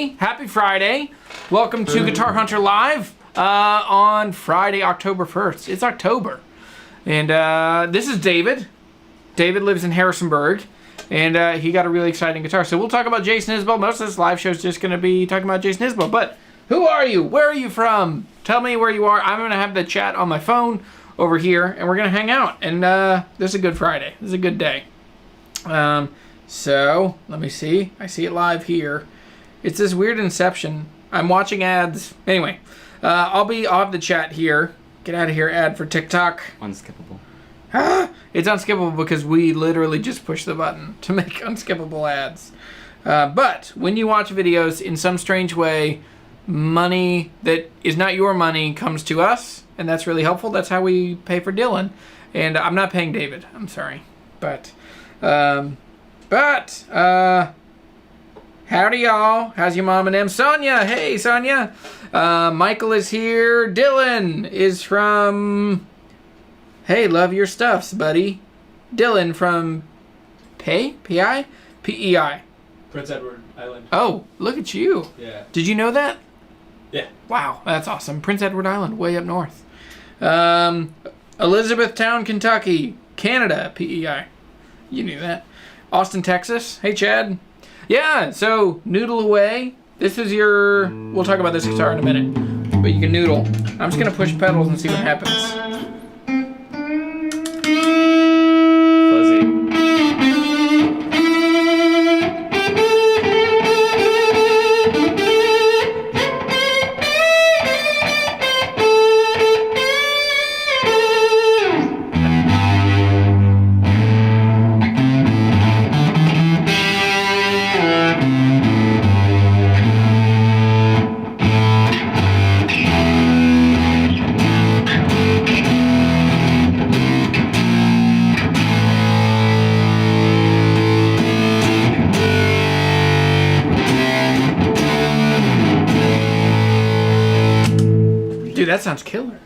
everybody. Happy Friday. Welcome to Guitar Hunter Live on Friday, October 1st. It's October. And this is David. David lives in Harrisonburg. And he got a really exciting guitar. So we'll talk about Jason Isbell. Most of this live show is just going to be talking about Jason Isbell. But who are you? Where are you from? Tell me where you are. I'm going to have the chat on my phone over here. And we're going to hang out. And this is a good Friday. This is a good day. So, let me see. I see it live here. It's this weird inception. I'm watching ads. Anyway, I'll have the chat here. Get out of here, ad for TikTok. Unskippable. It's unskippable because we literally just push the button to make unskippable ads. But when you watch videos, in some strange way, money that is not your money comes to us, and that's really helpful. That's how we pay for Dylan. And I'm not paying David. I'm sorry. But howdy y'all. How's your mom and them? Sonia, hey Sonia. Michael is here. Dylan is from, hey, love your stuffs, buddy. Dylan from P.I.? P.E.I. Prince Edward Island. Oh, look at you. Yeah. Did you know that? Yeah. Wow, that's awesome. Prince Edward Island, way up north. Elizabethtown, Kentucky. Canada, P.E.I. You knew that. Austin, Texas. Hey, Chad. Yeah, so noodle away. This is your... We'll talk about this guitar in a minute. But you can noodle. I'm just going to push pedals and see what happens. Fuzzy. Dude, that sounds killer.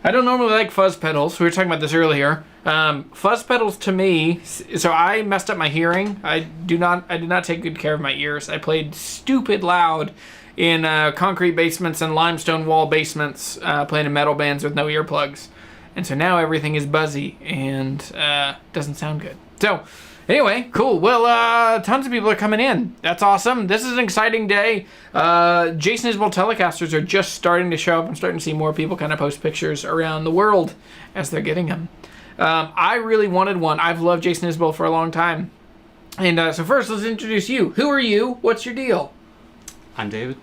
I don't normally like fuzz pedals. We were talking about this earlier. Fuzz pedals to me, so I messed up my hearing. I did not take good care of my ears. I played stupid loud in concrete basements and limestone wall basements, playing in metal bands with no earplugs. And so now everything is buzzy and doesn't sound good. So anyway, cool. Well, tons of people are coming in. That's awesome. This is an exciting day. Jason Isbell Telecasters are just starting to show up. I'm starting to see more people kind of post pictures around the world as they're getting them. I really wanted one. I've loved Jason Isbell for a long time. And so first, let's introduce you. Who are you? What's your deal? I'm David,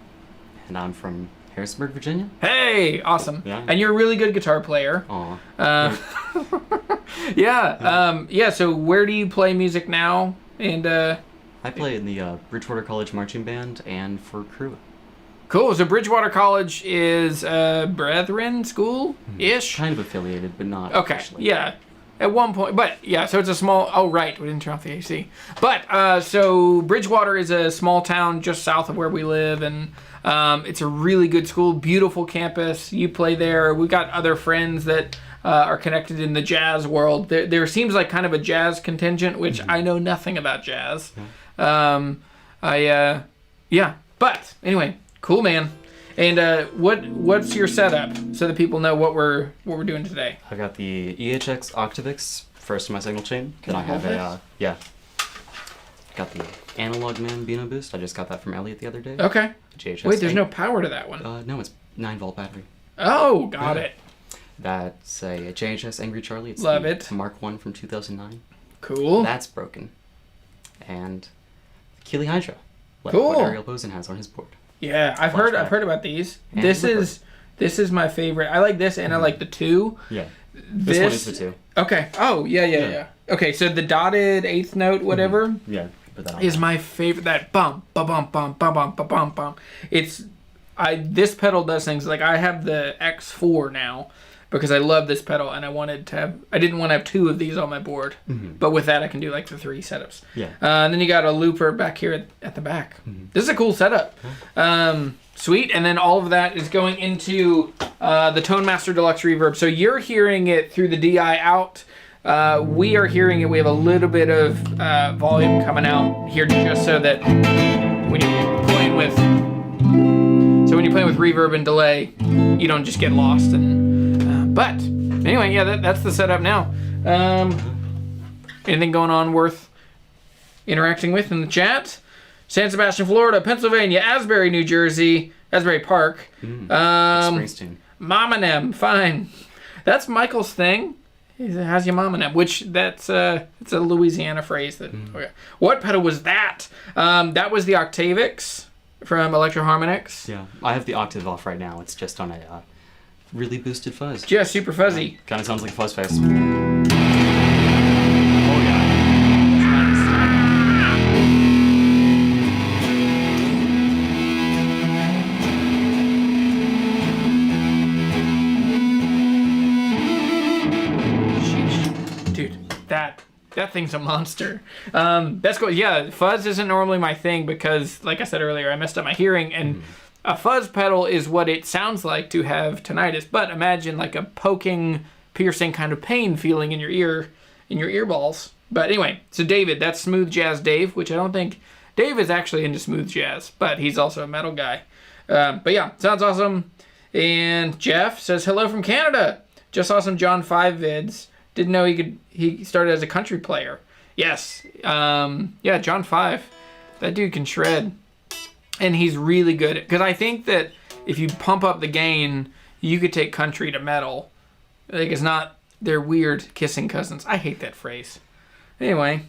and I'm from Harrisonburg, Virginia. Hey, awesome. Yeah. And you're a really good guitar player. Aw. Yeah, so where do you play music now? And I play in the Bridgewater College Marching Band and for crew. cool. So Bridgewater College is Brethren school-ish? Kind of affiliated, but not Okay, officially. yeah. At one point, but yeah, so it's a small, oh right, we didn't turn off the AC. But, so Bridgewater is a small town just south of where we live, and it's a really good school, beautiful campus. You play there. We've got other friends that are connected in the jazz world. There seems like kind of a jazz contingent, which I know nothing about jazz. Yeah. But anyway, cool, man. And what's your setup so that people know what we're doing today? I got the EHX Octavix first in my signal chain. Can then I I have hold yeah. Got the Analog Man Beano Boost. I just got that from Elliot the other day. Okay. JHS Wait, there's 8. no power to that one. No, it's 9-volt battery. Oh, got it. That's a JHS Angry Charlie. It's Love the it. Mark 1 from 2009. Cool. That's broken. And the Keeley Hydra. Like Cool. what Ariel Posen has on his board. Yeah, I've heard about these. And This Ripper. is my favorite. I like this, and I like the 2. Yeah. This one is the 2. Okay. Oh, yeah. Okay, so the dotted 8th note, whatever, Yeah. Put that on. is my favorite. That bum, ba bum, bum, ba bum, ba bum, bum. This pedal does things like I have the X4 now because I love this pedal, and I didn't want to have 2 of these on my board, but with that I can do like the 3 setups. Yeah. And then you got a looper back here at the back. This is a cool setup. Sweet, and then all of that is going into the Tone Master Deluxe Reverb. So you're hearing it through the DI out. We are hearing it. We have a little bit of volume coming out here just so that when you play with reverb and delay, you don't just get lost. And but anyway, yeah, that's the setup now. Anything going on worth interacting with in the chat? San Sebastian, Florida, Pennsylvania, Asbury, New Jersey, Asbury Park. Springsteen. Mamanem, fine. That's Michael's thing. How's your mamanem? Which it's a Louisiana phrase. That okay. What pedal was that? That was the Octavix from Electro Harmonix. Yeah, I have the octave off right now. It's just on a really boosted fuzz. Yeah, super fuzzy. Kind of sounds like Fuzz Face. That thing's a monster. That's cool. Yeah, fuzz isn't normally my thing because, like I said earlier, I messed up my hearing, and a fuzz pedal is what it sounds like to have tinnitus. But imagine like a poking, piercing kind of pain feeling in your ear balls. But anyway, so David, that's Smooth Jazz Dave, which I don't think Dave is actually into smooth jazz, but he's also a metal guy. But yeah, sounds awesome. And Jeff says hello from Canada. Just saw some John 5 vids. Didn't know he started as a country player. Yes. Yeah, John 5. That dude can shred. And he's really good. Because I think that if you pump up the gain, you could take country to metal. Like, it's not, they're weird kissing cousins. I hate that phrase. Anyway.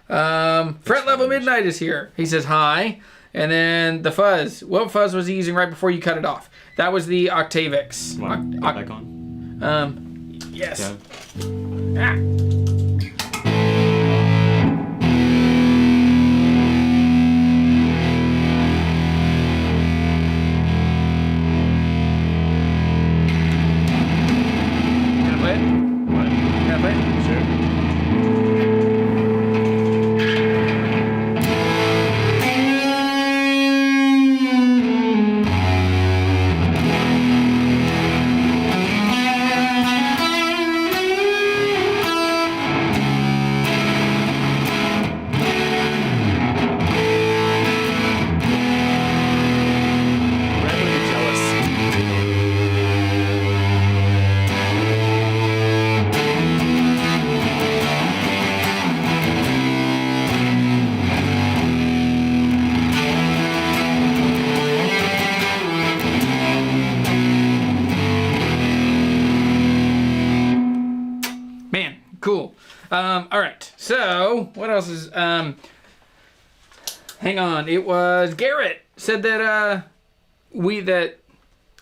Fret Level Midnight is here. He says hi. And then the fuzz. What fuzz was he using right before you cut it off? That was the Octavix. Back on? Yes. Yeah. Ah. Gonna play it? What? Gonna play it? Sure. Cool. All right. So what else is? Hang on. It was Garrett said that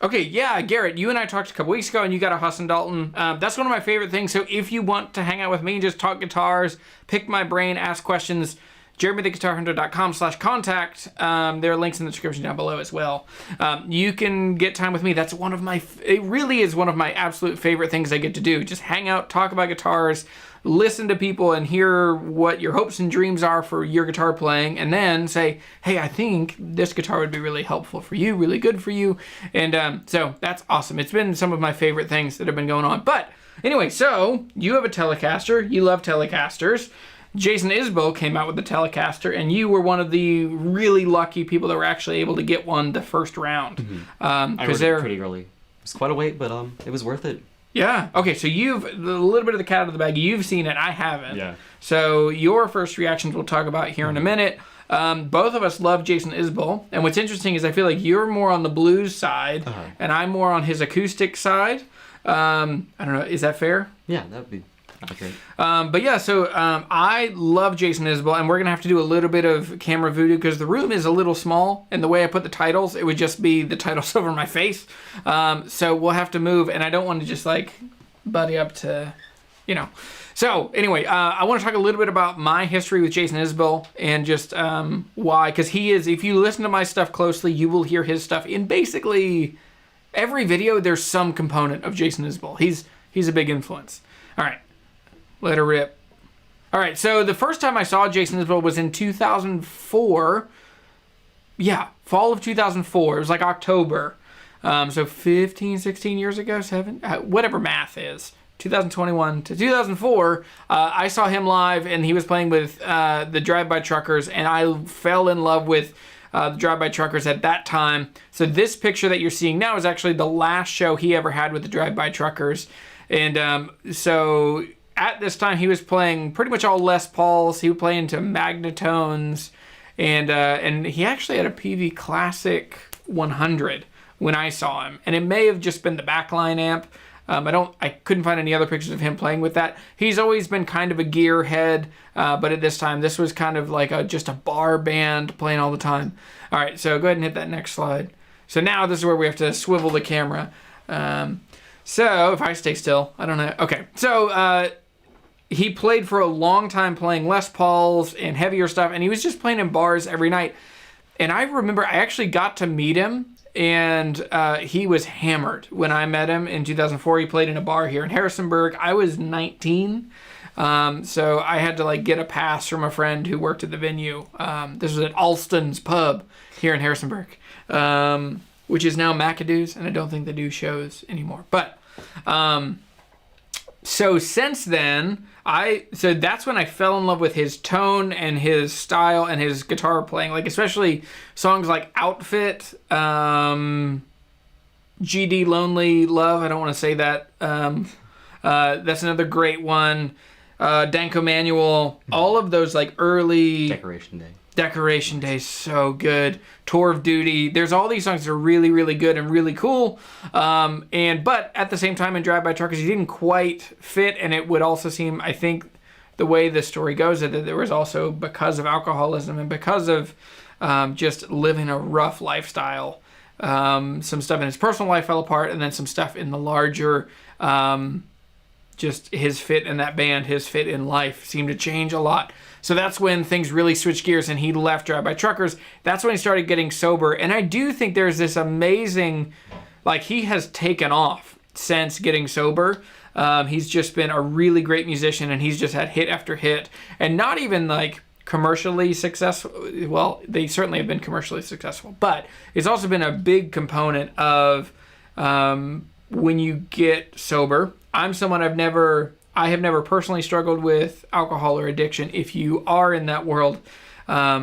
Okay, yeah, Garrett, you and I talked a couple weeks ago, and you got a Husson Dalton. That's one of my favorite things. So if you want to hang out with me and just talk guitars, pick my brain, ask questions, jeremytheguitarhunter.com/contact. There are links in the description down below as well. You can get time with me. That's one of my, it really is one of my absolute favorite things I get to do. Just hang out, talk about guitars, listen to people and hear what your hopes and dreams are for your guitar playing, and then say, hey, I think this guitar would be really helpful for you, really good for you. And so that's awesome. It's been some of my favorite things that have been going on. But anyway, so you have a Telecaster. You love Telecasters. Jason Isbell came out with the Telecaster, and you were one of the really lucky people that were actually able to get one the first round. I ordered it pretty early. It was quite a wait, but it was worth it. Yeah. Okay, so you've, a little bit of the cat out of the bag, you've seen it, I haven't. Yeah. So your first reactions we'll talk about here in a minute. Both of us love Jason Isbell, and what's interesting is I feel like you're more on the blues side, and I'm more on his acoustic side. I don't know, is that fair? Yeah, that would be great. But yeah, so I love Jason Isbell, and we're going to have to do a little bit of camera voodoo because the room is a little small, and the way I put the titles, it would just be the titles over my face. So we'll have to move, and I don't want to just like buddy up to, you know. So anyway, I want to talk a little bit about my history with Jason Isbell and just why, because he is, if you listen to my stuff closely, you will hear his stuff in basically every video. There's some component of Jason Isbell. He's a big influence. All right. Let her rip. All right, so the first time I saw Jason Isbell was in 2004. Yeah, fall of 2004. It was like October. So 15, 16 years ago, whatever math is. 2021 to 2004, I saw him live, and he was playing with the Drive-By Truckers, and I fell in love with the Drive-By Truckers at that time. So this picture that you're seeing now is actually the last show he ever had with the Drive-By Truckers. And so at this time, he was playing pretty much all Les Pauls. He would play into Magnetones. And he actually had a PV Classic 100 when I saw him. And it may have just been the backline amp. I couldn't find any other pictures of him playing with that. He's always been kind of a gearhead, but at this time, this was kind of like just a bar band playing all the time. All right, so go ahead and hit that next slide. So now this is where we have to swivel the camera. So if I stay still, I don't know. Okay, so he played for a long time playing Les Pauls and heavier stuff, and he was just playing in bars every night. And I remember I actually got to meet him, and he was hammered when I met him in 2004. He played in a bar here in Harrisonburg. I was 19, so I had to get a pass from a friend who worked at the venue. This was at Alston's Pub here in Harrisonburg, which is now McAdoo's, and I don't think they do shows anymore. But so since then, so that's when I fell in love with his tone and his style and his guitar playing, especially songs like Outfit, GD Lonely Love. I don't want to say that. That's another great one. Danko Manual, all of those early Decoration Day, so good. Tour of Duty. There's all these songs that are really, really good and really cool. But at the same time in Drive-By Truckers, he didn't quite fit, and it would also seem, I think, the way the story goes, that there was also, because of alcoholism and because of just living a rough lifestyle, some stuff in his personal life fell apart, and then some stuff in the larger, just his fit in that band, his fit in life seemed to change a lot. So that's when things really switched gears and he left Drive-By Truckers. That's when he started getting sober. And I do think there's this amazing, he has taken off since getting sober. He's just been a really great musician, and he's just had hit after hit. And not even commercially successful. Well, they certainly have been commercially successful. But it's also been a big component of when you get sober. I'm someone I have never personally struggled with alcohol or addiction. If you are in that world, I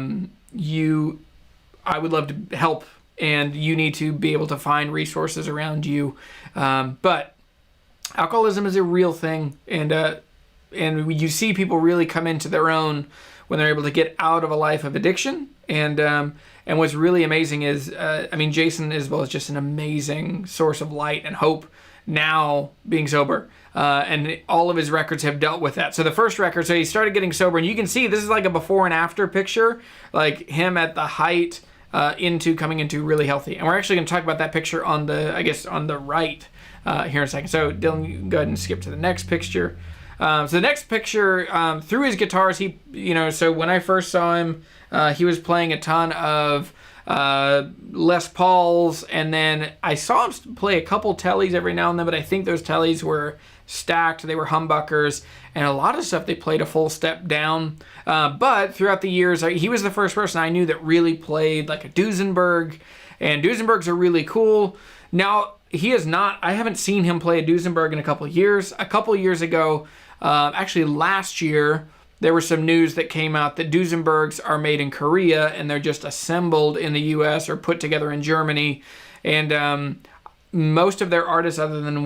would love to help, and you need to be able to find resources around you. But alcoholism is a real thing, and you see people really come into their own when they're able to get out of a life of addiction. And what's really amazing is, Jason Isbell is just an amazing source of light and hope now being sober. And all of his records have dealt with that. So the first record, so he started getting sober, and you can see this is a before and after picture, him at the height coming into really healthy. And we're actually going to talk about that picture on the right here in a second. So Dylan, you can go ahead and skip to the next picture. So the next picture, through his guitars, so when I first saw him, he was playing a ton of Les Pauls, and then I saw him play a couple tellies every now and then, but I think those tellies were stacked, they were humbuckers, and a lot of stuff they played a full step down. But throughout the years, he was the first person I knew that really played a Duesenberg, and Duesenbergs are really cool. Now, I haven't seen him play a Duesenberg in a couple of years. A couple of years ago, actually last year, there was some news that came out that Duesenbergs are made in Korea, and they're just assembled in the U.S. or put together in Germany. And most of their artists, other than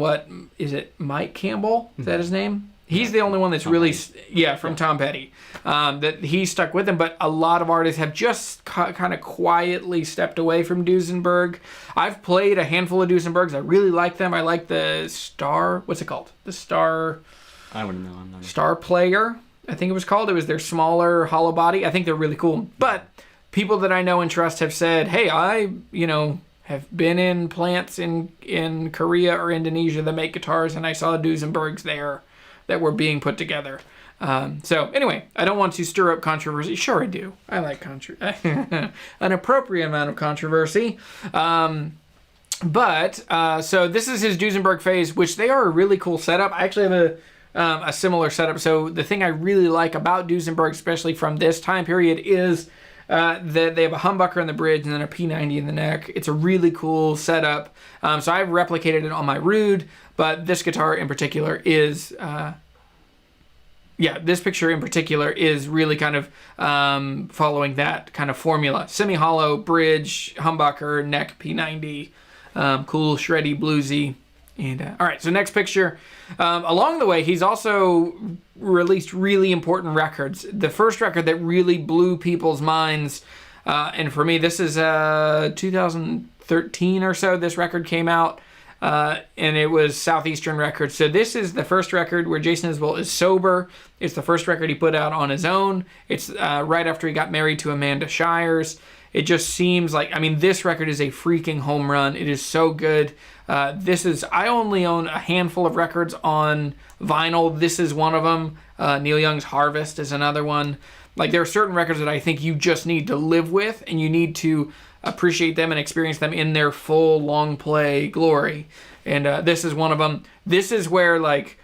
Mike Campbell? Is that his name? He's the only one that's from Tom Petty, that he stuck with him. But a lot of artists have just kind of quietly stepped away from Duesenberg. I've played a handful of Duesenbergs. I really like them. I like the Star. What's it called? The Star. I wouldn't know. I'm not Star Player, I think it was called. It was their smaller hollow body. I think they're really cool. But people that I know and trust have said, hey, I have been in plants in Korea or Indonesia that make guitars, and I saw Duesenbergs there that were being put together. So anyway, I don't want to stir up controversy. Sure I do. I like an appropriate amount of controversy. But so this is his Duesenberg phase, which they are a really cool setup. I actually have a similar setup. So the thing I really like about Duesenberg, especially from this time period, is that they have a humbucker in the bridge and then a P90 in the neck. It's a really cool setup. So I've replicated it on my Rude, but this guitar in particular is yeah, this picture in particular is really kind of following that kind of formula. Semi-hollow, bridge, humbucker, neck P90, cool, shreddy, bluesy. And all right, so next picture. Along the way, he's also released really important records. The first record that really blew people's minds, and for me, this is 2013 or so, this record came out. And it was Southeastern Records. So this is the first record where Jason Isbell is sober. It's the first record he put out on his own. It's right after he got married to Amanda Shires. It just seems like, I mean, this record is a freaking home run. It is so good. I only own a handful of records on vinyl. This is one of them. Neil Young's Harvest is another one. Like, there are certain records that I think you just need to live with, and you need to appreciate them and experience them in their full long play glory. And this is one of them. This is where, like,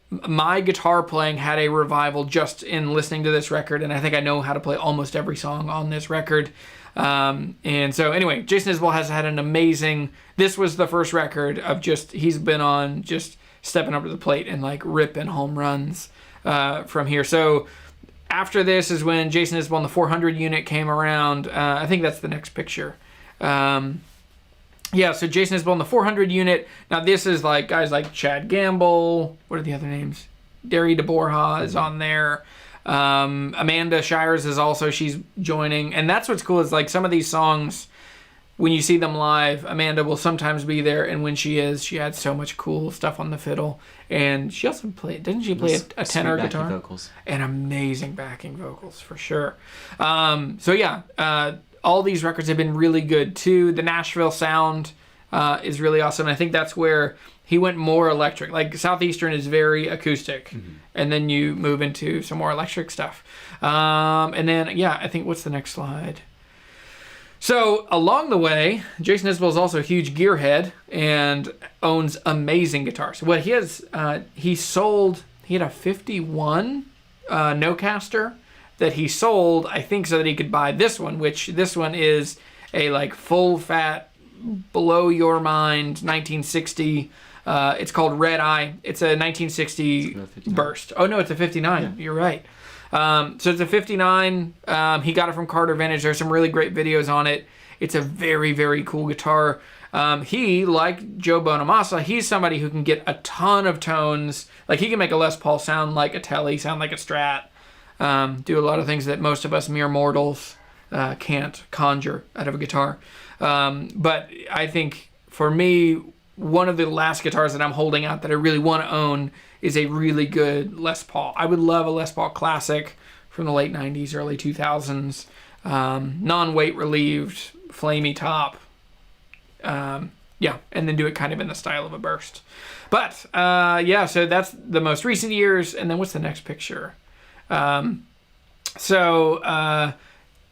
my guitar playing had a revival just in listening to this record, and I think I know how to play almost every song on this record. And so anyway, Jason Isbell has had an amazing, this was the first record of just, he's been on just stepping up to the plate and like ripping home runs from here. So after this is when Jason Isbell and the 400 unit came around. I think that's the next picture. Yeah, so Jason Isbell and the 400 unit. Now this is like guys like Chad Gamble. What are the other names? Derry DeBorja is on there. Amanda Shires is also, she's joining. And that's what's cool is like some of these songs, when you see them live, Amanda will sometimes be there. And when she is, she adds so much cool stuff on the fiddle. And she also played, didn't she play a tenor guitar? Vocals. And amazing backing vocals for sure. So yeah, all these records have been really good too. The Nashville sound is really awesome. I think that's where he went more electric. Like Southeastern is very acoustic, and then you move into some more electric stuff. And then yeah, I think what's the next slide? So along the way, Jason Isbell is also a huge gearhead and owns amazing guitars. What he has, he had a 51 Nocaster that he sold, I think, so that he could buy this one, which this one is a like full fat, blow your mind 1960. It's called Red Eye. It's a 1960 burst. Oh no, it's a 59. Yeah. You're right. So it's a 59. He got it from Carter Vintage. There's some really great videos on it. It's a very, very cool guitar. He, like Joe Bonamassa, he's somebody who can get a ton of tones. Like he can make a Les Paul sound like a Tele, sound like a Strat. Do a lot of things that most of us mere mortals can't conjure out of a guitar. But I think for me, one of the last guitars that I'm holding out that I really want to own is a really good Les Paul. I would love a Les Paul Classic from the late 90s, early 2000s. Non-weight relieved, flamey top. Yeah, and then do it kind of in the style of a burst. But, yeah, so that's the most recent years. And then what's the next picture? In the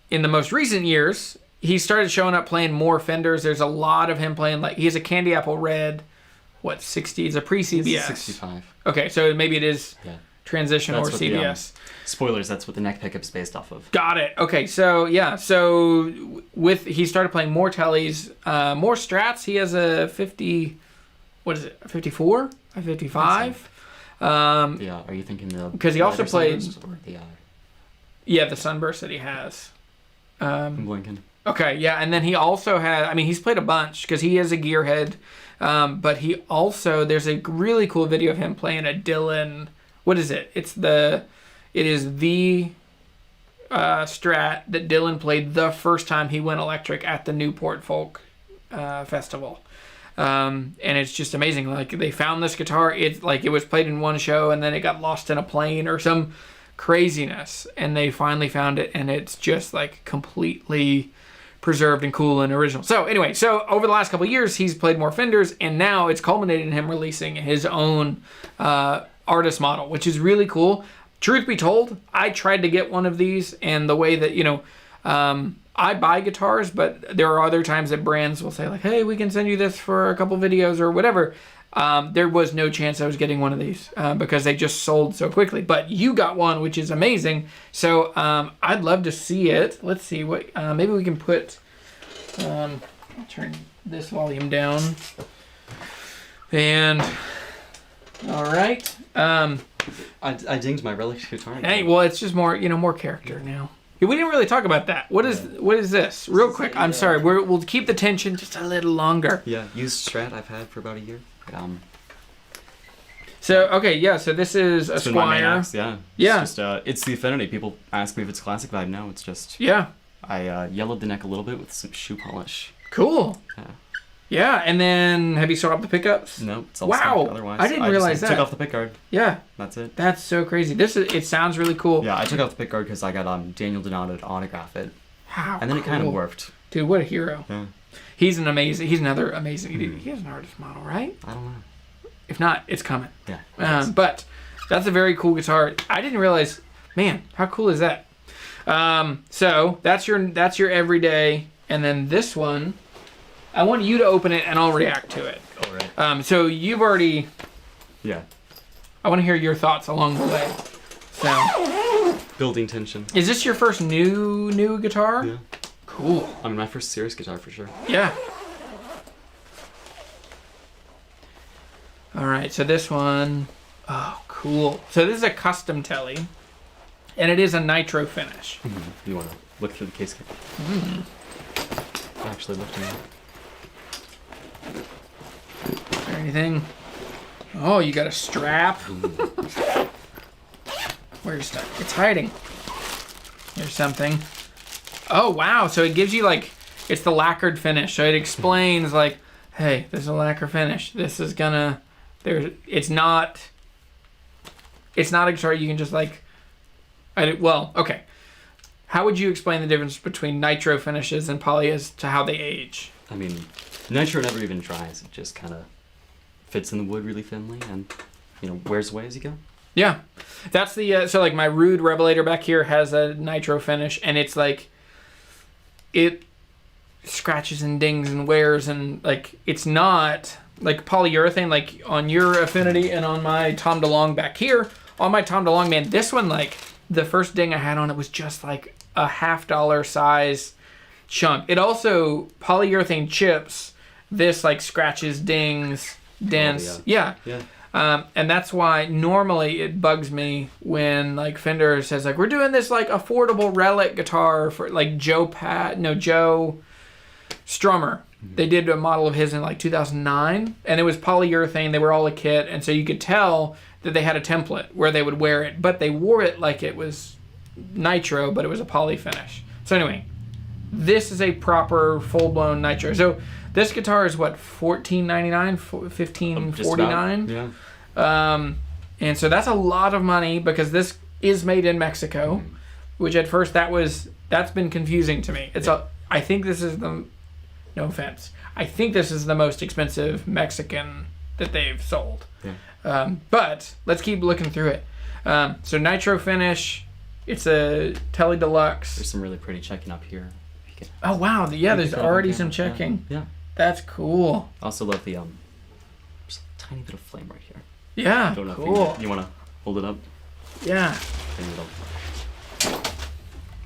most recent years, he started showing up playing more Fenders. There's a lot of him playing, like, he has a Candy Apple Red, 60? It's a pre-CBS. 65. Okay, so maybe it is Transition that's or CBS. Spoilers, that's what the neck pickup's based off of. Got it. Okay, so, yeah, he started playing more Teles, more Strats. He has a 50, what is it, a 54? A 55? Yeah, are you thinking the... Because he also played... Or the, yeah, the Sunburst that he has. Blinken. Okay, yeah, and then he also had... I mean, he's played a bunch because he is a gearhead. But he also... There's a really cool video of him playing a Dylan... What is it? It is the Strat that Dylan played the first time he went electric at the Newport Folk Festival. And it's just amazing. Like, they found this guitar. It was played in one show, and then it got lost in a plane or some craziness. And they finally found it, and it's just, like, completely preserved and cool and original. So, anyway, over the last couple of years, he's played more Fenders, and now it's culminated in him releasing his own artist model, which is really cool. Truth be told, I tried to get one of these, and the way that, I buy guitars, but there are other times that brands will say, like, hey, we can send you this for a couple videos or whatever. There was no chance I was getting one of these because they just sold so quickly. But you got one, which is amazing. So I'd love to see it. Let's see what maybe we can put. I'll turn this volume down. And all right. I dinged my relic guitar. Hey, well, it's just more, more character now. We didn't really talk about that. What is this? Real quick. I'm sorry. We'll keep the tension just a little longer. Yeah, used Strat I've had for about a year. So okay, yeah. So this is a It's been my main Squire. axe, yeah. Yeah. It's just it's the Affinity. People ask me if it's classic vibe. No, it's just Yeah. I yellowed the neck a little bit with some shoe polish. Cool. Yeah. Yeah, and then have you swapped the pickups? No, it's all Wow. stock otherwise. I didn't realize just that. took off the pick guard. Yeah. That's it. That's so crazy. It sounds really cool. Yeah, I took off the pick guard because I got Daniel Donato to autograph it, How and then it kind of cool. worked. Dude, what a hero. Yeah. He's another amazing. He has an artist model, right? I don't know. If not, it's coming. Yeah. But that's a very cool guitar. I didn't realize, man, how cool is that? So that's your everyday, and then this one, I want you to open it and I'll react to it. All right. So you've already. Yeah. I want to hear your thoughts along the way. So, Building tension. is this your first new guitar? Yeah. Cool. I mean, my first serious guitar for sure. Yeah. All right, so this one, oh, cool. So this is a custom telly, and it is a nitro finish. You want to look through the case? Actually, lifting it. Is there anything? Oh, you got a strap. Where's stuff? It's hiding. There's something. Oh, wow. So it gives you it's the lacquered finish. So it explains hey, there's a lacquer finish. This is gonna, it's not a guitar you can just okay. How would you explain the difference between nitro finishes and poly as to how they age? I mean, nitro never even tries. It just kind of fits in the wood really thinly and, wears away as you go. Yeah. That's the, so my Rude Revelator back here has a nitro finish, and it's it scratches and dings and wears, and it's not polyurethane on your Affinity and on my Tom DeLonge back here. On my Tom DeLonge, man, this one, the first ding I had on it was just a $50 size chunk. It also, polyurethane chips, this scratches, dings, dents. Oh, yeah. And that's why normally it bugs me when Fender says we're doing this affordable relic guitar for Joe Strummer. They did a model of his in 2009, and it was polyurethane. They were all a kit, and so you could tell that they had a template where they would wear it, but they wore it like it was nitro, but it was a poly finish. So anyway, this is a proper full-blown nitro. So this guitar is what, $14.99, $15.49? Yeah. And so that's a lot of money because this is made in Mexico, which at first that's been confusing to me. I think this is no offense, I think this is the most expensive Mexican that they've sold. Yeah. But let's keep looking through it. So nitro finish, it's a Tele Deluxe. There's some really pretty checking up here. Oh wow, there's already some checking. Yeah. That's cool. I also love the there's a tiny bit of flame right here. Yeah, Don't know cool. if you want to hold it up. Yeah. And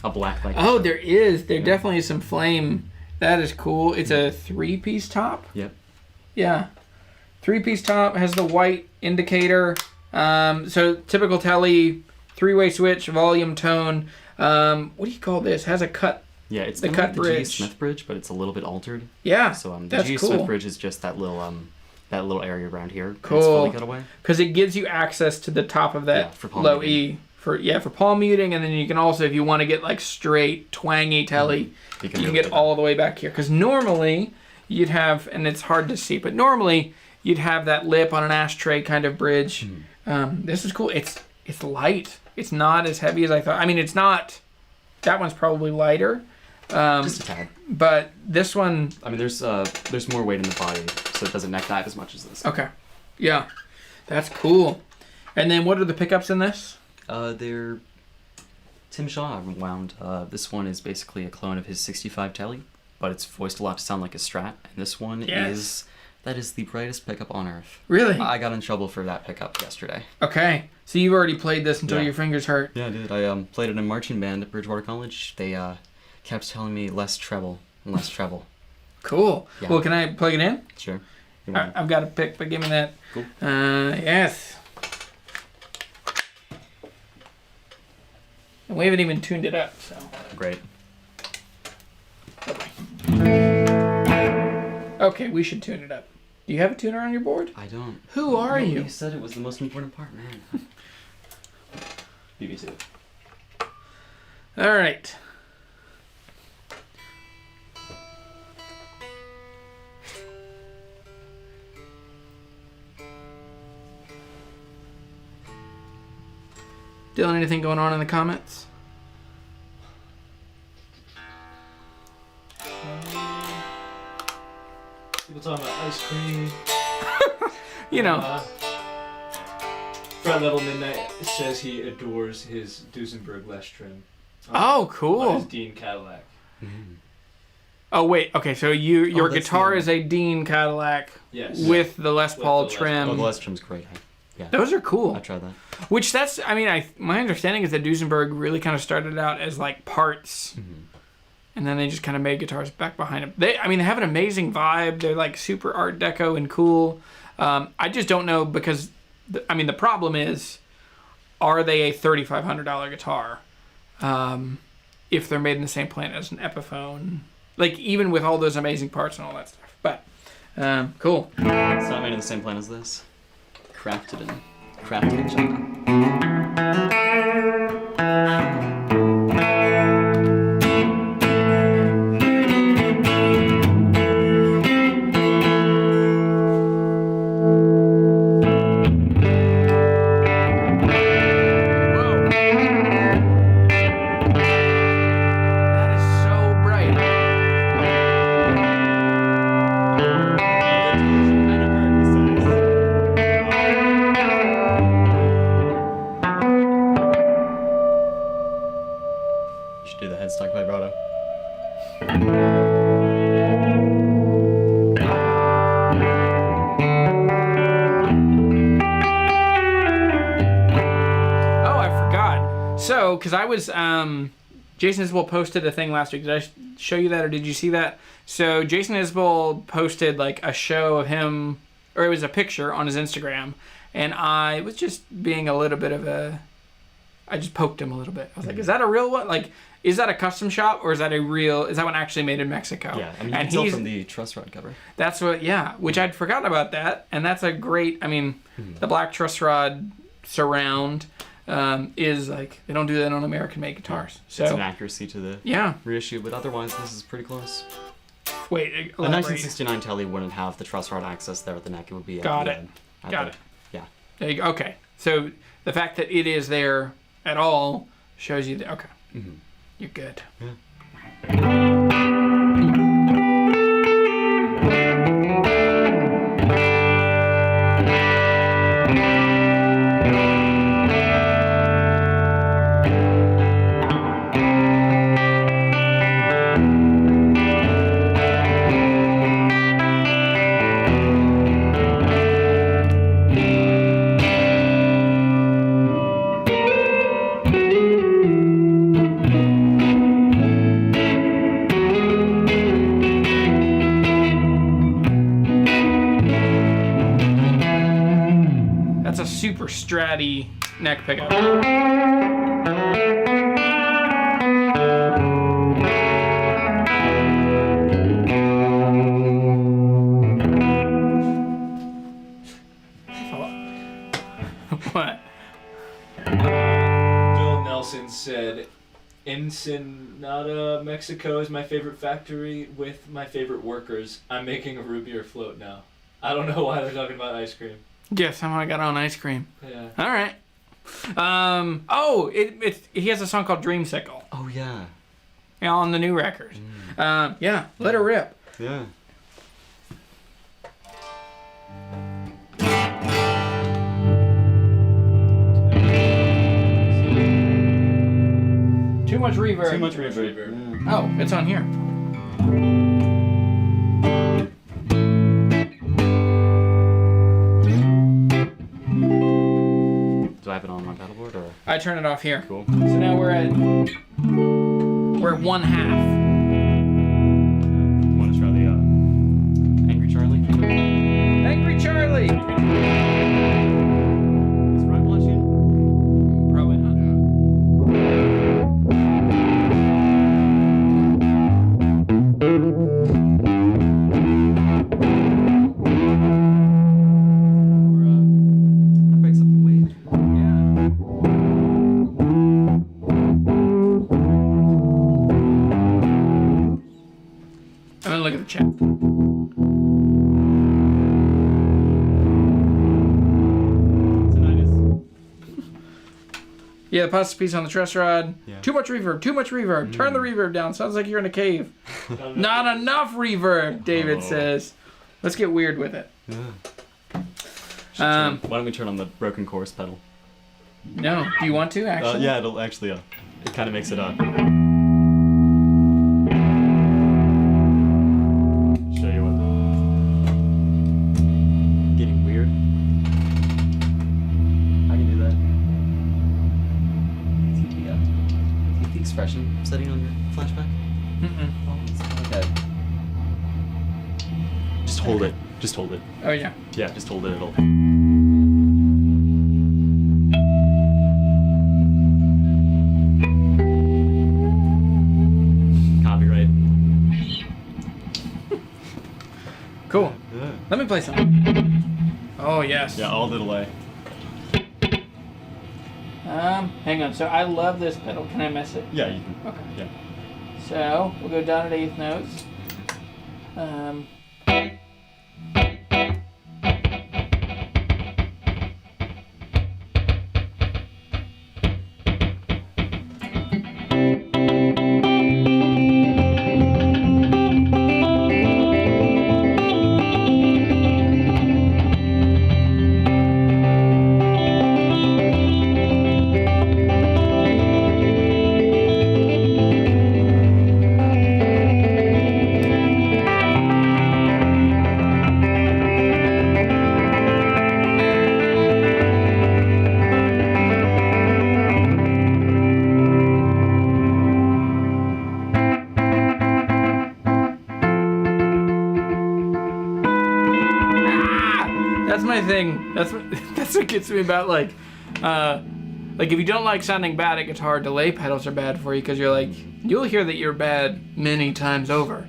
a black light. Oh, there definitely is some flame. That is cool. It's a 3-piece top. Yep. Yeah. 3-piece top, has the white indicator. So typical Tele, 3-way switch, volume, tone. What do you call this? Has a cut. Yeah, it's the kind cut of like the G bridge. Smith bridge, but it's a little bit altered. Yeah. So the that's G cool. Smith bridge is just that little area around here. Cool. It's fully cut away. Because it gives you access to the top of that for palm low muting. E. For palm muting, and then you can also, if you want to get straight twangy Tele, you can get all the way back here. Because normally you'd have, and it's hard to see, but normally you'd have that lip on an ashtray kind of bridge. This is cool. It's light. It's not as heavy as I thought. I mean, it's not. That one's probably lighter. Just a tad. But this one. I mean, there's more weight in the body, so it doesn't neck dive as much as this. Okay. Yeah, that's cool. And then what are the pickups in this? They're Tim Shaw wound. This one is basically a clone of his 65 Tele, but it's voiced a lot to sound like a Strat. And this one is the brightest pickup on earth. Really? I got in trouble for that pickup yesterday. Okay. So you've already played this until your fingers hurt. Yeah, I did. I played it in marching band at Bridgewater College. They kept telling me less treble and less treble. Cool. Yeah. Well, can I plug it in? Sure. I've got a pick, but give me that. Cool. Yes. And we haven't even tuned it up, so. Great. Okay, we should tune it up. Do you have a tuner on your board? I don't. Who are you? You said it was the most important part, man. BBC. All right. Dylan, anything going on in the comments? People talking about ice cream. You know. Front Level Midnight says he adores his Duesenberg Les trim. Oh, cool. On his Dean Cadillac. Oh, wait. Okay, so your that's guitar the- is a Dean Cadillac Yes. with the Les With Paul the Les trim. Oh, the Les trim's great. Yeah. Those are cool. I tried that. Which that's, I mean, my understanding is that Duesenberg really kind of started out as like parts, and then they just kind of made guitars back behind them. They have an amazing vibe. They're like super Art Deco and cool. I just don't know because, the problem is, are they a $3,500 guitar? If they're made in the same plant as an Epiphone, like even with all those amazing parts and all that stuff. But cool. It's not made in the same plant as this. Crafted in China. Whoa. That is so bright. You should do the headstock vibrato. Oh, I forgot. So, because I was, Jason Isbell posted a thing last week. Did I show you that, or did you see that? So, Jason Isbell posted like a show of him, or it was a picture on his Instagram, and I was just being a little bit of I just poked him a little bit. I was like, is that a real one? Like, is that a custom shop, or is that one actually made in Mexico? Yeah, I mean, you can tell from the truss rod cover. That's what, yeah, which I'd forgotten about that, and that's a great, the black truss rod surround is like, they don't do that on American-made guitars. So It's an accuracy to the reissue, but otherwise this is pretty close. Wait, A elaborate. 1969 Telly wouldn't have the truss rod access there at the neck. It would be Got at it. the Got it. Yeah. There you go. Okay, so the fact that it is there at all shows you that, okay, you're good. That's a super stratty neck pickup. What? Bill Nelson said, Ensenada, Mexico is my favorite factory with my favorite workers. I'm making a root beer float now. I don't know why they're talking about ice cream. Yeah, somehow I got on ice cream. Yeah. All right. He has a song called Dreamsicle. Oh, yeah. Yeah, on the new record. Yeah, let her rip. Yeah. Too much reverb. Too much reverb. Yeah. Oh, it's on here. Do I have it on my paddleboard or? I turn it off here. Cool. So now we're at 1/2. Want to try the Angry Charlie? Angry Charlie. Is Ryan watching? Probably not. Yeah, the plastic piece on the truss rod. Yeah. Too much reverb. Too much reverb. Turn the reverb down. Sounds like you're in a cave. Not enough reverb, David says. Let's get weird with it. Yeah. Um, Why don't we turn on the broken chorus pedal? No. Do you want to, actually? Yeah, it'll actually, it kind of makes it, show you what. Getting weird. I can do that. Take the expression setting on your flashback. Mm-mm. Oh, it's not like that. Just hold it. Just hold it. Oh, yeah. Yeah, just hold it. It'll. Copyright. Cool. Yeah. Let me play something. Oh, yes. Yeah, all the delay. Hang on. So I love this pedal. Can I mess it? Yeah, you can. Okay. Yeah. So we'll go down at eighth notes. That's my thing. That's what gets me about like if you don't like sounding bad at guitar, delay pedals are bad for you because you're like you'll hear that you're bad many times over.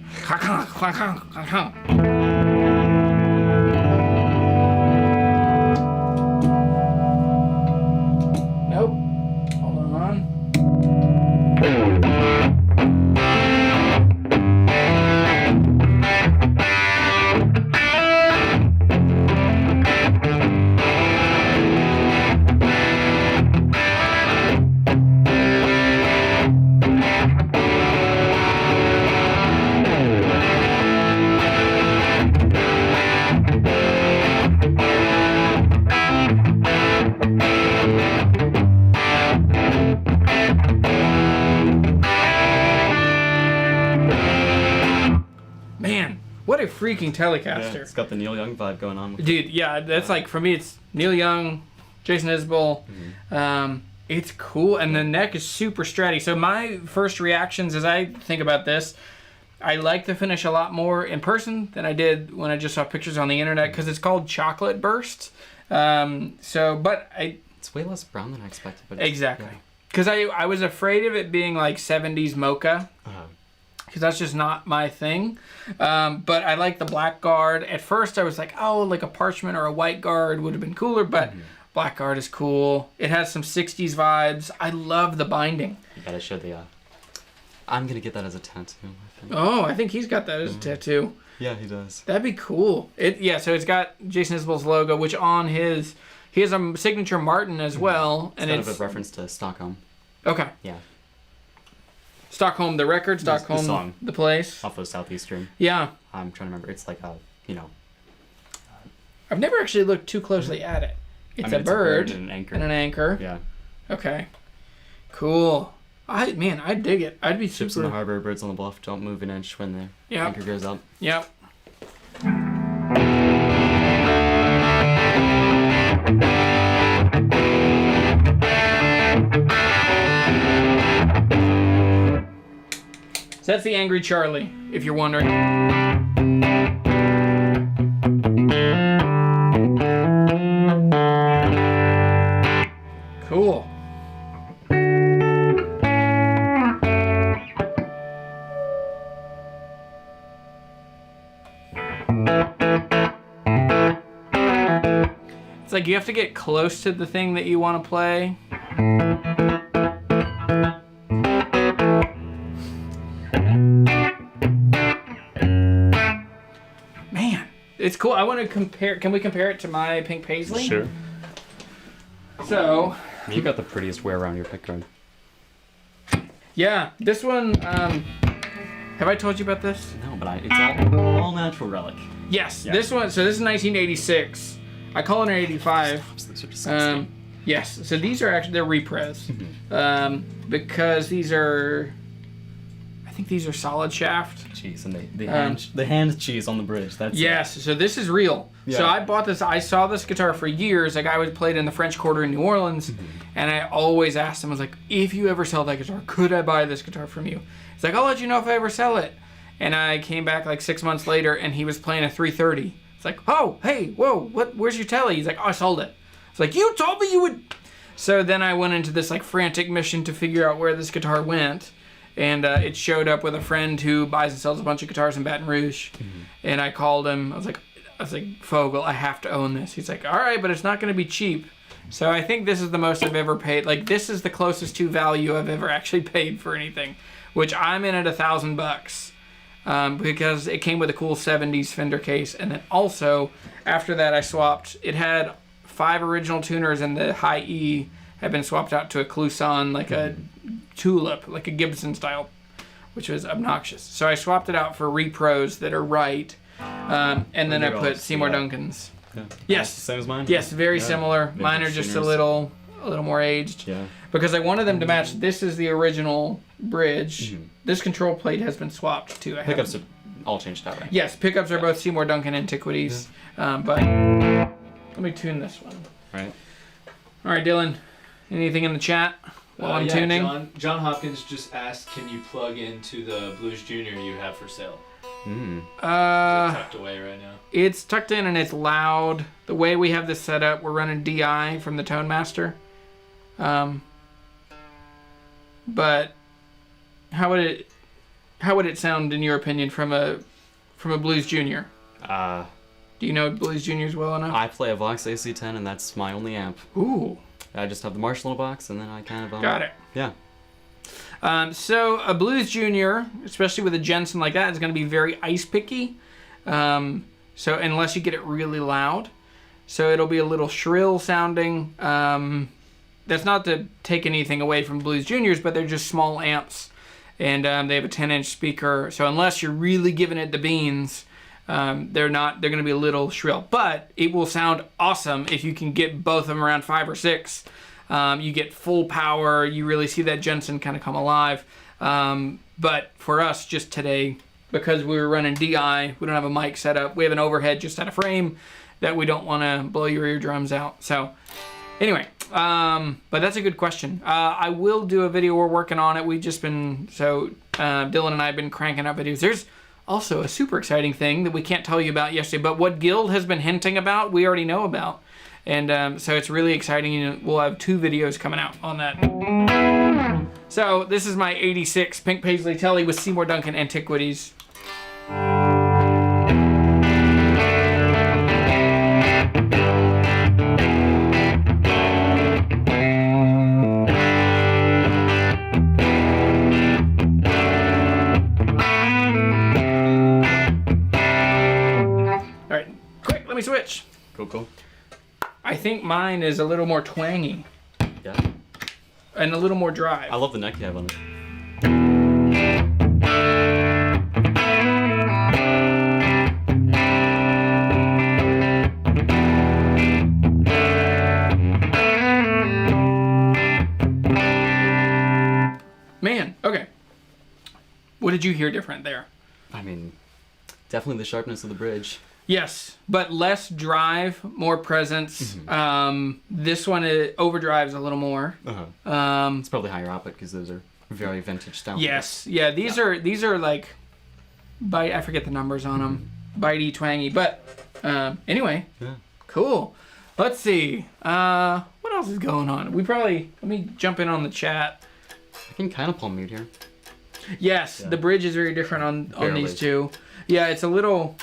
Nope. Hold on. Man, what a freaking Telecaster. Yeah, it's got the Neil Young vibe going on. With Dude, yeah, that's like, for me, it's Neil Young, Jason Isbell. It's cool, and the neck is super stratty. So my first reactions as I think about this, I like the finish a lot more in person than I did when I just saw pictures on the internet, because it's called Chocolate Burst. It's way less brown than I expected. But exactly. Because I was afraid of it being like 70s mocha. Because that's just not my thing. But I like the black guard. At first I was like, oh, like a parchment or a white guard would have been cooler, but black guard is cool. It has some 60s vibes. I love the binding. You gotta show the, I'm gonna get that as a tattoo, I think. Oh, I think he's got that as a tattoo. Yeah, he does. That'd be cool. So it's got Jason Isbell's logo, which on his, he has a signature Martin as well. It's kind of a reference to Stockholm. Okay. Yeah. Stockholm, the record, Stockholm, the song. The place. Off of Southeastern. Yeah. I'm trying to remember. It's like a, I've never actually looked too closely at it. It's a bird and an anchor. And an anchor. Yeah. Okay. Cool. I'd dig it. I'd be Ships super. in the harbor, birds on the bluff, don't move an inch when the anchor goes up. Yep. So that's the Angry Charlie, if you're wondering. Cool. It's like you have to get close to the thing that you want to play. Man, it's cool. I want to compare. Can we compare it to my Pink Paisley? Sure. So, You got the prettiest wear around your pick guard. Yeah, this one, have I told you about this? No, but it's all natural relic. Yes, Yeah. this one, so this is 1986. I call it an 85. These are disgusting. Yes, so these are actually, they're repres. Because these are, I think these are solid shaft. Cheese, and the hand cheese on the bridge. That's Yes, so this is real. Yeah. So I bought this, I saw this guitar for years. A guy was played in the French Quarter in New Orleans, and I always asked him, I was like, if you ever sell that guitar, could I buy this guitar from you? He's like, I'll let you know if I ever sell it. And I came back like 6 months later, and he was playing a 330. It's like, oh, hey, whoa, where's your telly? He's like, oh, I sold it. It's like, you told me you would. So then I went into this like frantic mission to figure out where this guitar went. And it showed up with a friend who buys and sells a bunch of guitars in Baton Rouge. And I called him. I was like, Fogel, I have to own this. He's like, all right, but it's not going to be cheap. So I think this is the most I've ever paid. Like, this is the closest to value I've ever actually paid for anything, which I'm in at $1,000 because it came with a cool 70s Fender case. And then also, after that, I swapped. It had 5 original tuners, and the high E had been swapped out to a Clouson, like a Tulip, like a Gibson style, which was obnoxious. So I swapped it out for repros that are right. And then I put Seymour Duncan's. Yeah. Yes. Same as mine? Yes, very similar. Mine are just a little more aged. Yeah. Because I wanted them to match. This is the original bridge. This control plate has been swapped too. Pickups are all changed out, right? Yes, pickups are both Seymour Duncan Antiquities. But let me tune this one. Right. All right, Dylan. Anything in the chat while I'm tuning? John Hopkins just asked, can you plug into the Blues Junior you have for sale? Is it tucked away right now? It's tucked in and it's loud. The way we have this set up, we're running DI from the Tone Master. But how would it sound in your opinion from a Blues Junior? Do you know Blues Juniors well enough? I play a Vox AC10, and that's my only amp. Ooh. I just have the Marshall in a box, and then I kind of Got it. Yeah. So a Blues Junior, especially with a Jensen like that, is going to be very ice picky. So unless you get it really loud, so it'll be a little shrill sounding. That's not to take anything away from Blues Juniors, but they're just small amps, and they have a 10-inch speaker. So unless you're really giving it the beans, they're going to be a little shrill, but it will sound awesome if you can get both of them around 5 or 6. You get full power. You really see that Jensen kind of come alive. But for us, just today, because we were running DI, we don't have a mic set up. We have an overhead just at a frame that we don't want to blow your eardrums out. So anyway, but that's a good question. I will do a video. We're working on it. We've just been, Dylan and I have been cranking out videos. There's also a super exciting thing that we can't tell you about yesterday, but what Guild has been hinting about, we already know about. And so it's really exciting. We'll have 2 videos coming out on that. So this is my 86 Pink Paisley Telly with Seymour Duncan Antiquities. All right, quick, let me switch. Cool. I think mine is a little more twangy. Yeah. And a little more drive. I love the neck you have on it. Man, okay. What did you hear different there? I mean, definitely the sharpness of the bridge. Yes, but less drive, more presence. This one overdrives a little more. It's probably higher output because those are very vintage style. Yes, yeah. These are like, I forget the numbers on them. Bitey, twangy, but anyway. Yeah. Cool. Let's see. What else is going on? Let me jump in on the chat. I can kind of palm mute here. Yes, the bridge is very different on these two. Yeah, it's a little.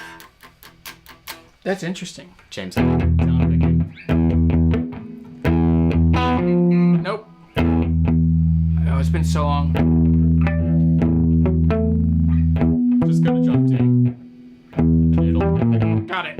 That's interesting. James. Nope. Oh, it's been so long. Just go to drop D. Got it.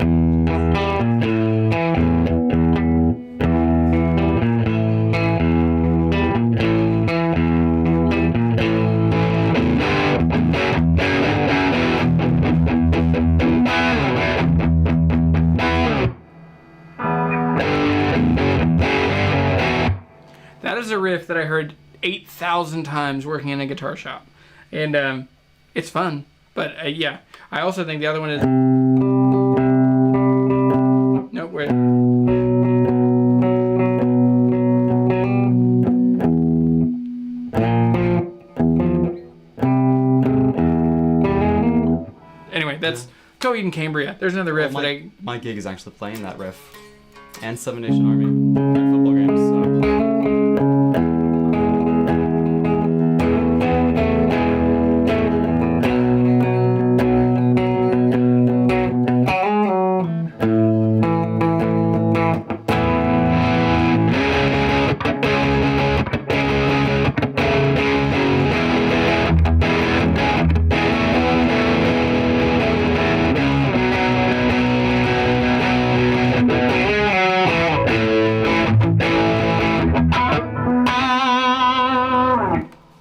that is a riff that I heard 8,000 times working in a guitar shop. And it's fun. But yeah, I also think the other one is... No, wait. Anyway, that's Coiled and Cambria. There's another riff my gig is actually playing that riff. And Seven Nation Army. And football games, so...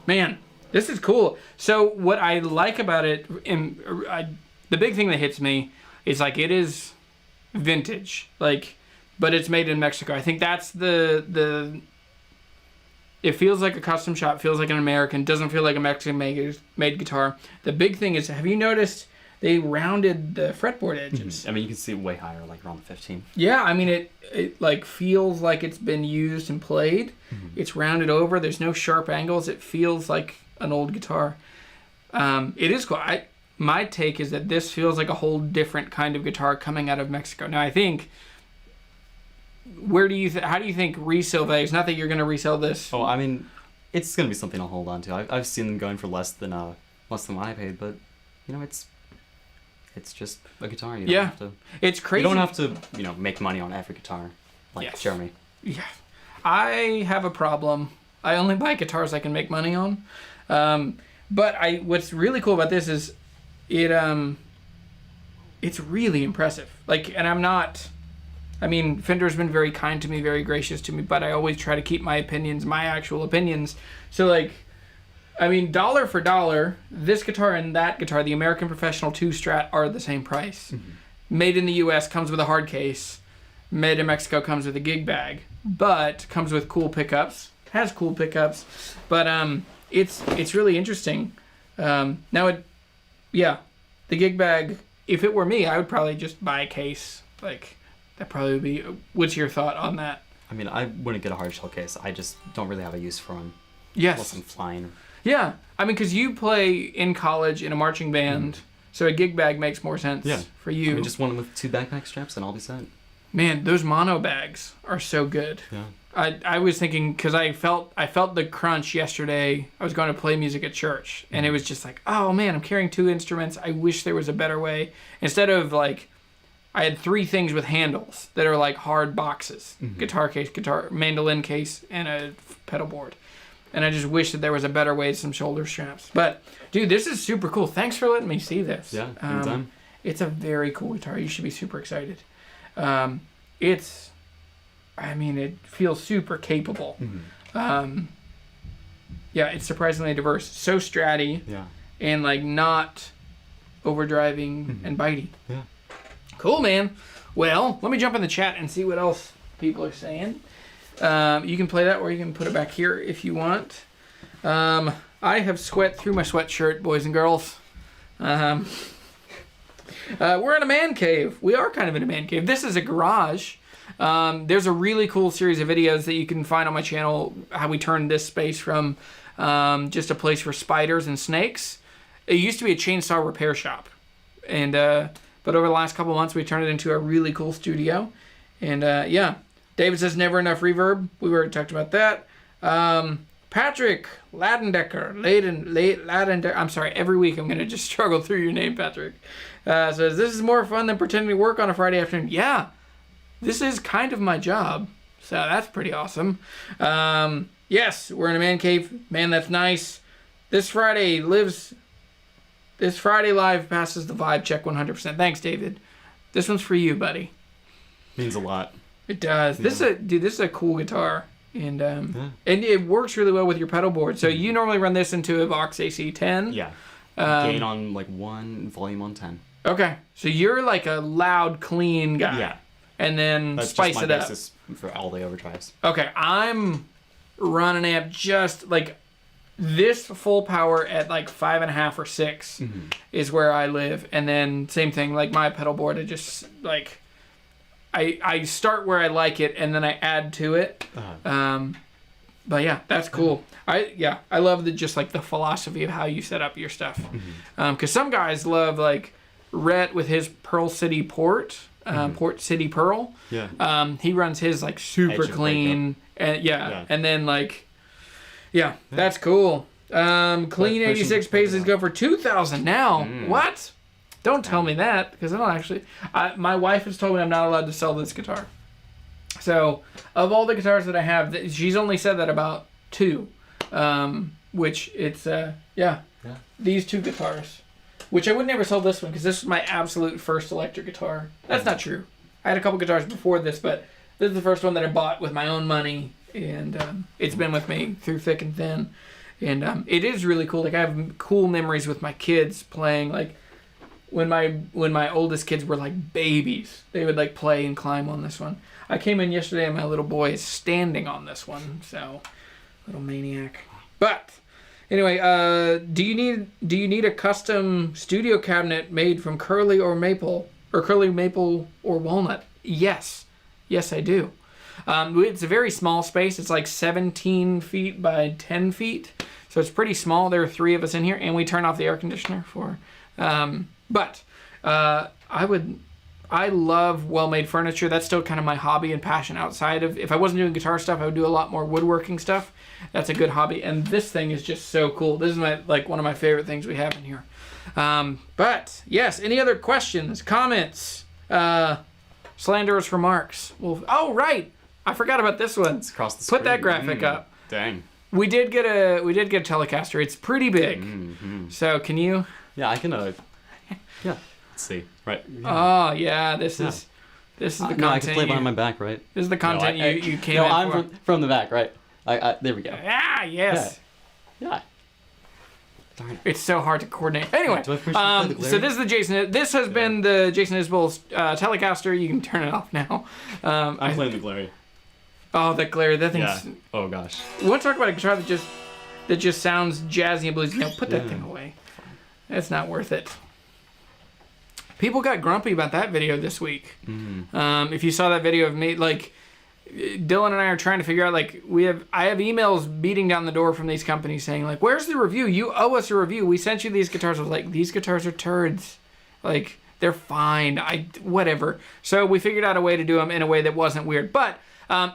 Man, this is cool. So what I like about it, the big thing that hits me is like it is vintage, like, but it's made in Mexico. I think that's the. It feels like a custom shop, feels like an American, doesn't feel like a Mexican made guitar. The big thing is, have you noticed they rounded the fretboard edges? I mean, you can see it way higher, like around the 15. Yeah, I mean, it like feels like it's been used and played. It's rounded over. There's no sharp angles. It feels like an old guitar. It is cool. My take is that this feels like a whole different kind of guitar coming out of Mexico. Now, I think, how do you think resale values? Not that you're going to resell this. Oh, I mean, it's going to be something I'll hold on to. I've seen them going for less than what I paid, but you know, it's just a guitar. You don't have to, it's crazy. You don't have to, make money on every guitar, like Jeremy. Yeah, I have a problem. I only buy guitars I can make money on. But what's really cool about this is it's really impressive. Like, and Fender's been very kind to me, very gracious to me, but I always try to keep my actual opinions. So like, dollar for dollar, this guitar and that guitar, the American Professional 2 Strat, are the same price. Made in the US, comes with a hard case. Made in Mexico comes with a gig bag, but comes with cool pickups. Has cool pickups, but it's really interesting. The gig bag. If it were me, I would probably just buy a case. Like that probably would be. What's your thought on that? I mean, I wouldn't get a hard shell case. I just don't really have a use for them. Yes. Unless I'm flying. Yeah, because you play in college in a marching band, so a gig bag makes more sense for you. Just one with 2 backpack straps and I'll be set. Man, those mono bags are so good. Yeah. I was thinking, because I felt the crunch yesterday. I was going to play music at church, and it was just like, oh man, I'm carrying 2 instruments. I wish there was a better way. Instead of like, I had 3 things with handles that are like hard boxes: guitar case, mandolin case, and a pedal board. And I just wish that there was a better way, some shoulder straps. But dude, this is super cool. Thanks for letting me see this. Yeah, anytime. It's a very cool guitar. You should be super excited. It feels super capable. It's surprisingly diverse. So stratty. Yeah. And like not overdriving and bitey. Yeah. Cool, man. Well, let me jump in the chat and see what else people are saying. You can play that, or you can put it back here if you want. I have sweat through my sweatshirt, boys and girls. We're in a man cave. We are kind of in a man cave. This is a garage. There's a really cool series of videos that you can find on my channel, how we turned this space from just a place for spiders and snakes. It used to be a chainsaw repair shop. And but over the last couple months, we turned it into a really cool studio. And David says never enough reverb. We already talked about that. Patrick Ladendecker. Ladendecker. I'm sorry, every week I'm going to just struggle through your name, Patrick. Says, this is more fun than pretending to work on a Friday afternoon. Yeah, this is kind of my job. So that's pretty awesome. Yes, we're in a man cave. Man, that's nice. This Friday live passes the vibe check 100%. Thanks, David. This one's for you, buddy. Means a lot. It does. Yeah. This is a cool guitar, and and it works really well with your pedal board. So you normally run this into a Vox AC10. Yeah. Gain on like 1, volume on 10. Okay, so you're like a loud, clean guy. Yeah. And then that's spice just it my up. basis for all the overdrives. Okay, I'm run an amp just like this full power at like 5.5 or 6 is where I live. And then same thing, like my pedal board, I just like, I start where I like it and then I add to it. But yeah, that's cool. I love just like the philosophy of how you set up your stuff. Because some guys love like Rhett with his Pearl City Port, Port City Pearl. Yeah. He runs his like super Edge of clean, and and then like, that's cool. Clean 86 paces go for $2,000 now. What? Don't tell me that, because I don't actually. My wife has told me I'm not allowed to sell this guitar. So, of all the guitars that I have, she's only said that about 2. Which it's, these 2 guitars. Which I would never sell this one, because this was my absolute first electric guitar. That's not true. I had a couple guitars before this, but this is the first one that I bought with my own money. And it's been with me through thick and thin. And it is really cool. Like, I have cool memories with my kids playing, like, when my oldest kids were like babies, they would like play and climb on this one. I came in yesterday and my little boy is standing on this one, so little maniac. But anyway, do you need a custom studio cabinet made from curly maple or walnut? Yes, I do. It's a very small space. It's like 17 feet by 10 feet, so it's pretty small. There are 3 of us in here, and we turn off the air conditioner for. But I love well-made furniture. That's still kind of my hobby and passion outside of, if I wasn't doing guitar stuff, I would do a lot more woodworking stuff. That's a good hobby. And this thing is just so cool. This is one of my favorite things we have in here. But yes, any other questions, comments, slanderous remarks? Oh, right. I forgot about this one. It's across the screen. Put that graphic up. Dang. We did get a Telecaster. It's pretty big. So can you? Yeah, I can. Yeah. Let's see. Right. Yeah. Oh yeah, this is the content. No, I can play behind my back, right? This is the content you came no, in I'm for. from the back, right? There we go. Ah, yes. Yeah. Darn it. It's so hard to coordinate. Anyway, Do I first play the so this is the Jason. This has been the Jason Isbell's Telecaster. You can turn it off now. I'm playing the glare. Oh, that glare! That thing's. Yeah. Oh gosh. We want to talk about a guitar that just sounds jazzy and bluesy. No, put that thing away. It's not worth it. People got grumpy about that video this week. If you saw that video of me, like, Dylan and I are trying to figure out, like, I have emails beating down the door from these companies saying, like, where's the review? You owe us a review. We sent you these guitars. I was like, these guitars are turds. Like, they're fine. Whatever. So we figured out a way to do them in a way that wasn't weird. But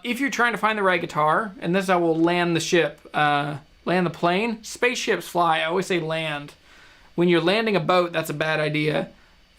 if you're trying to find the right guitar, and this is how we'll land the ship, land the plane. Spaceships fly. I always say land. When you're landing a boat, that's a bad idea.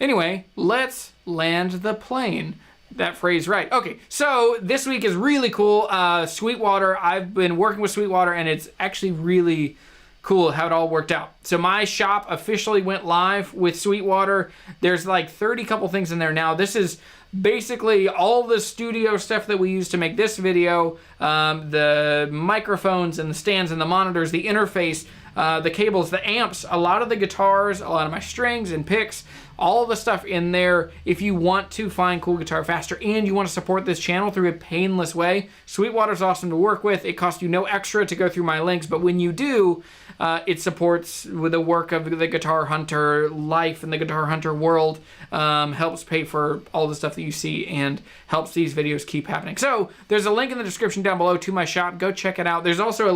Anyway, let's land the plane. That phrase right. Okay, so this week is really cool. Sweetwater, I've been working with Sweetwater, and it's actually really cool how it all worked out. So my shop officially went live with Sweetwater. There's like 30 couple things in there now. This is basically all the studio stuff that we use to make this video. The microphones and the stands and the monitors, the interface, the cables, the amps, a lot of the guitars, a lot of my strings and picks, all the stuff in there. If you want to find cool guitar faster and you want to support this channel through a painless way, Sweetwater's awesome to work with. It costs you no extra to go through my links, but when you do, it supports with the work of the Guitar Hunter life and the Guitar Hunter world, helps pay for all the stuff that you see and helps these videos keep happening. So there's a link in the description down below to my shop. Go check it out. There's also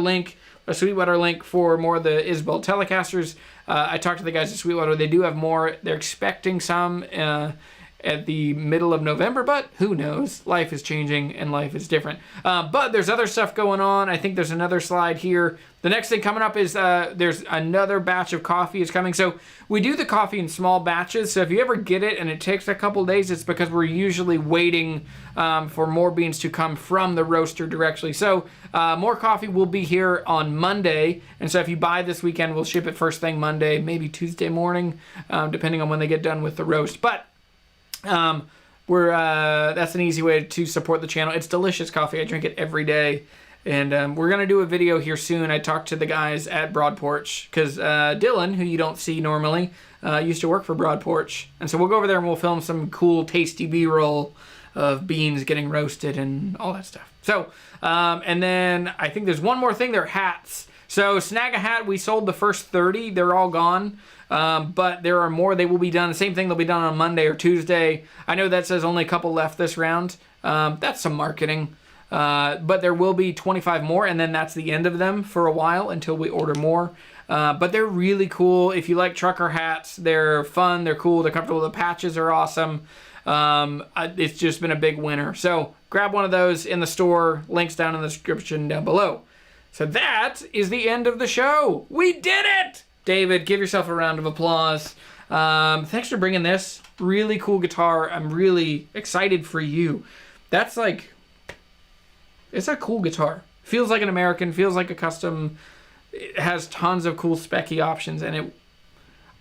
a Sweetwater link for more of the Isbell Telecasters. I talked to the guys at Sweetwater. They do have more. They're expecting some at the middle of November, but who knows? Life is changing and life is different. But there's other stuff going on. I think there's another slide here. The next thing coming up is there's another batch of coffee is coming. So we do the coffee in small batches. So if you ever get it and it takes a couple days, it's because we're usually waiting for more beans to come from the roaster directly. So more coffee will be here on Monday. And so if you buy this weekend, we'll ship it first thing Monday, maybe Tuesday morning, depending on when they get done with the roast. But that's an easy way to support the channel. It's delicious coffee. I drink it every day. And we're going to do a video here soon. I talked to the guys at Broad Porch because Dylan, who you don't see normally, used to work for Broad Porch. And so we'll go over there and we'll film some cool, tasty B-roll of beans getting roasted and all that stuff. So, and then I think there's one more thing. They're hats. So snag a hat. We sold the first 30. They're all gone. But there are more. They will be done. The same thing. They'll be done on Monday or Tuesday. I know that says only a couple left this round. That's some marketing. But there will be 25 more, and then that's the end of them for a while until we order more. But they're really cool. If you like trucker hats, they're fun, they're cool, they're comfortable. The patches are awesome. It's just been a big winner. So grab one of those in the store. Links down in the description down below. So that is the end of the show. We did it! David, give yourself a round of applause. Thanks for bringing this really cool guitar. I'm really excited for you. That's like... It's a cool guitar. Feels like an American, feels like a custom. It has tons of cool specky options, and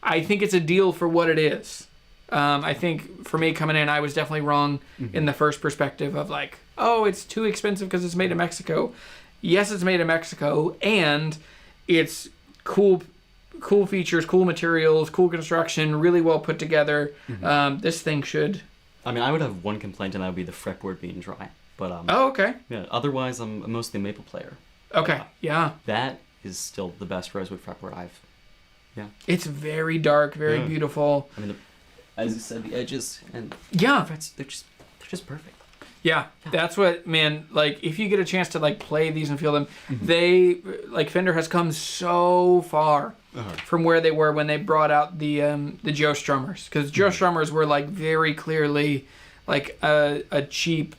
I think it's a deal for what it is. I think for me coming in, I was definitely wrong in the first perspective of like, oh, it's too expensive because it's made in Mexico. Yes, it's made in Mexico, and it's cool features, cool materials, cool construction, really well put together. This thing should... I mean, I would have one complaint, and that would be the fretboard being dry. But oh, okay. Yeah. Otherwise, I'm mostly a maple player. Okay. Yeah. That is still the best rosewood fretboard I've. Yeah. It's very dark, very beautiful. I mean, as you said, the edges and frets, they're just perfect. Yeah, that's what, man. Like, if you get a chance to like play these and feel them, they like Fender has come so far from where they were when they brought out the Joe Strummers, because Joe Strummers were like very clearly like a cheap.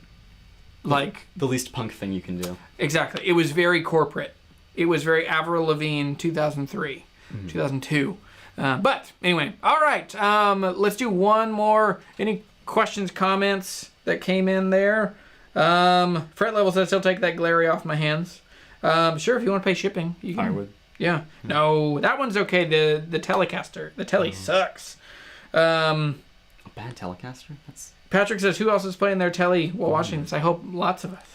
Like the least punk thing you can do. Exactly. It was very corporate. It was very Avril Lavigne 2003, 2002. But anyway, all right. Let's do one more. Any questions, comments that came in there? Fret level says he'll take that glary off my hands. Sure, if you want to pay shipping, you can. I would. Yeah. No, that one's okay. The Telecaster. The Tele sucks. A bad Telecaster? That's... Patrick says, who else is playing their Tele while watching this? I hope lots of us.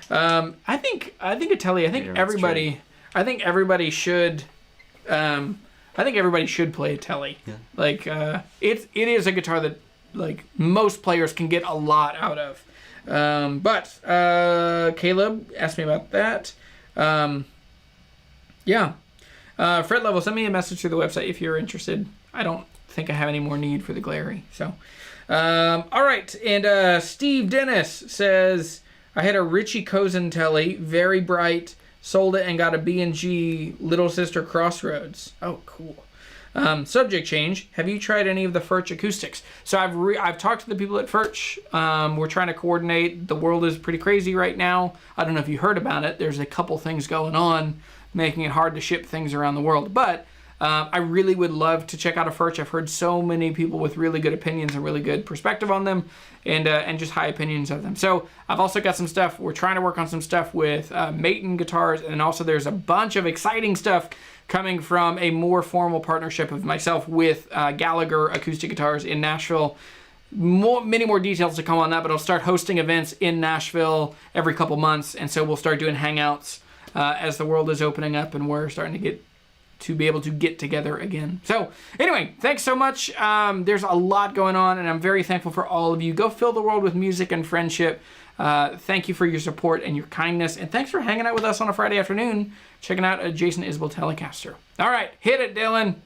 I think a Tele. I think everybody. I think everybody should. I think everybody should play a Tele. Yeah. Like it is a guitar that like most players can get a lot out of. But Caleb asked me about that. Yeah. Fret level. Send me a message through the website if you're interested. I don't think I have any more need for the glary. So. All right, and Steve Dennis says, I had a Richie Kozen Tele, very bright, sold it and got a B&G Little Sister Crossroads. Oh, cool. Subject change. Have you tried any of the Furch acoustics? So I've talked to the people at Furch. We're trying to coordinate. The world is pretty crazy right now. I don't know if you heard about it. There's a couple things going on, making it hard to ship things around the world. But I really would love to check out a Furch. I've heard so many people with really good opinions and really good perspective on them, and just high opinions of them. So I've also got some stuff. We're trying to work on some stuff with Maton guitars, and also there's a bunch of exciting stuff coming from a more formal partnership of myself with Gallagher acoustic guitars in Nashville. Many more details to come on that, but I'll start hosting events in Nashville every couple months, and so we'll start doing hangouts as the world is opening up and we're starting to be able to get together again. So anyway, thanks so much. There's a lot going on, and I'm very thankful for all of you. Go fill the world with music and friendship. Thank you for your support and your kindness, and thanks for hanging out with us on a Friday afternoon, checking out a Jason Isbell Telecaster. All right, hit it, Dylan.